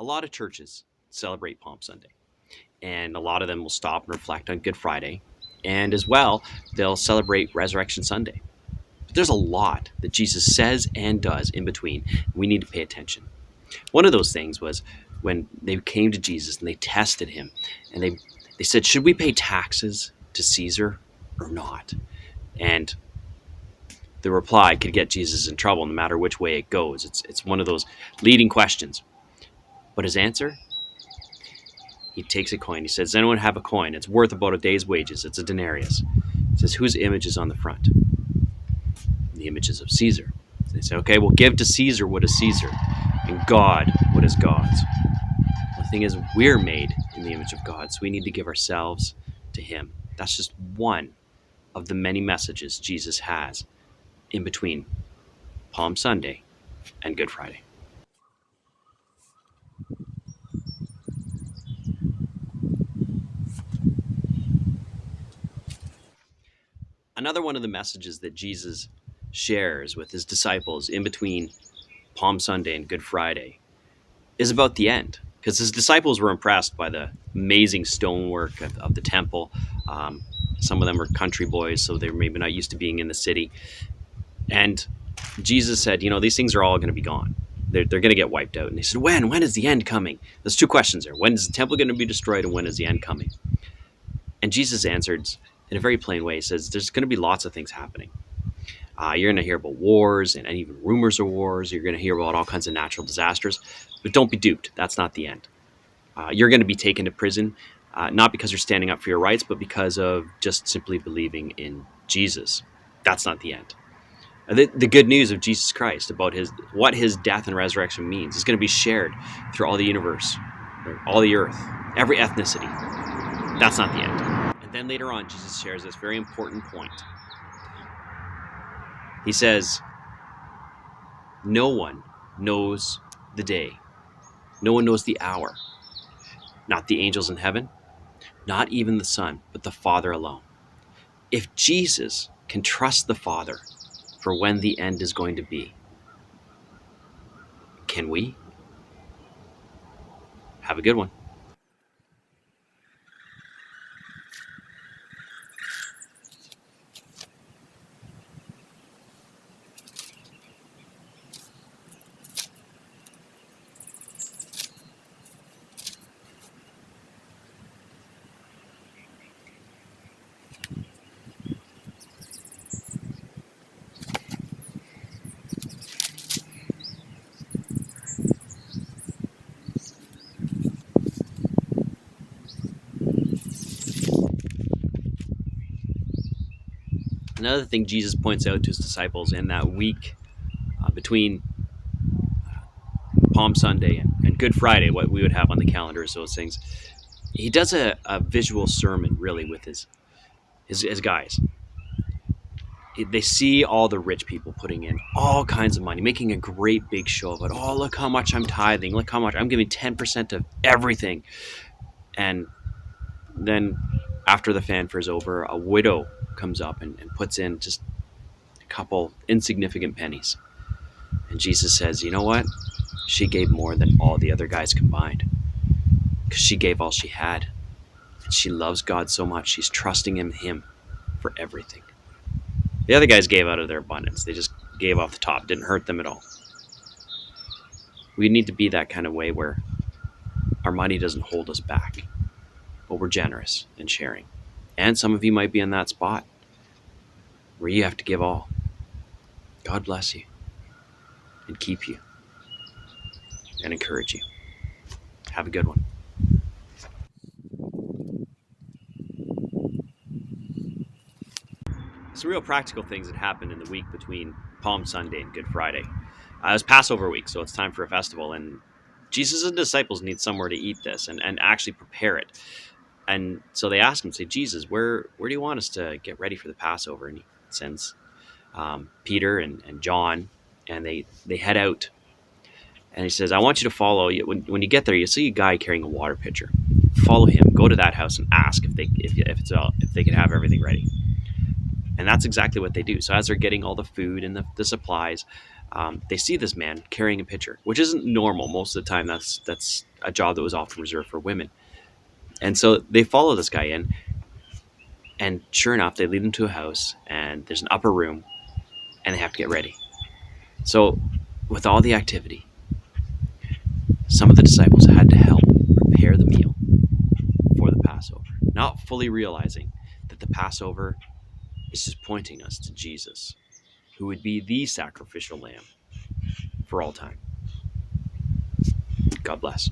A lot of churches celebrate Palm Sunday, and a lot of them will stop and reflect on Good Friday. And as well, they'll celebrate Resurrection Sunday. But there's a lot that Jesus says and does in between. We need to pay attention. One of those things was when they came to Jesus and they tested him, and they said, should we pay taxes to Caesar or not? And the reply could get Jesus in trouble no matter which way it goes. It's one of those leading questions. But his answer, he takes a coin. He says, does anyone have a coin? It's worth about a day's wages. It's a denarius. He says, whose image is on the front? The images of Caesar. So they say, okay, well, give to Caesar what is Caesar, and God what is God's. The thing is, we're made in the image of God, so we need to give ourselves to him. That's just one of the many messages Jesus has in between Palm Sunday and Good Friday. Another one of the messages that Jesus shares with his disciples in between Palm Sunday and Good Friday is about the end, because his disciples were impressed by the amazing stonework of the temple. Some of them were country boys, so they were maybe not used to being in the city. And Jesus said, these things are all going to be gone. They're going to get wiped out. And they said, when? When is the end coming? There's two questions there. When is the temple going to be destroyed, and when is the end coming? And Jesus answered in a very plain way. He says, there's going to be lots of things happening. You're going to hear about wars and even rumors of wars. You're going to hear about all kinds of natural disasters. But don't be duped. That's not the end. You're going to be taken to prison, not because you're standing up for your rights, but because of just simply believing in Jesus. That's not the end. The good news of Jesus Christ about what his death and resurrection means is going to be shared through all the universe, all the earth, every ethnicity. That's not the end. And then later on, Jesus shares this very important point. He says, no one knows the day. No one knows the hour. Not the angels in heaven, not even the Son, but the Father alone. If Jesus can trust the Father for when the end is going to be, can we? Have a good one. Another thing Jesus points out to his disciples in that week between Palm Sunday and Good Friday, what we would have on the calendar is those things. He does a visual sermon, really, with his guys. They see all the rich people putting in all kinds of money, making a great big show of it. Oh, look how much I'm tithing. Look how much I'm giving 10% of everything. And then after the fanfare's over, a widow comes up and puts in just a couple insignificant pennies. And Jesus says, you know what? She gave more than all the other guys combined, because she gave all she had. And she loves God so much, she's trusting in him for everything. The other guys gave out of their abundance. They just gave off the top. Didn't hurt them at all. We need to be that kind of way where our money doesn't hold us back, but we're generous and sharing. And some of you might be in that spot where you have to give all. God bless you and keep you and encourage you. Have a good one. Some real practical things that happened in the week between Palm Sunday and Good Friday. It was Passover week, so it's time for a festival, and Jesus and disciples need somewhere to eat this and actually prepare it. And so they ask him, say, Jesus, where do you want us to get ready for the Passover? And he sends Peter and John, and they head out. And he says, I want you to follow. When you get there, you see a guy carrying a water pitcher. Follow him. Go to that house and ask if they can have everything ready. And that's exactly what they do. So as they're getting all the food and the supplies, They see this man carrying a pitcher, which isn't normal. Most of the time, that's a job that was often reserved for women. And so they follow this guy in, and sure enough, they lead him to a house, and there's an upper room, and they have to get ready. So, with all the activity, some of the disciples had to help prepare the meal for the Passover, not fully realizing that the Passover is just pointing us to Jesus, who would be the sacrificial lamb for all time. God bless.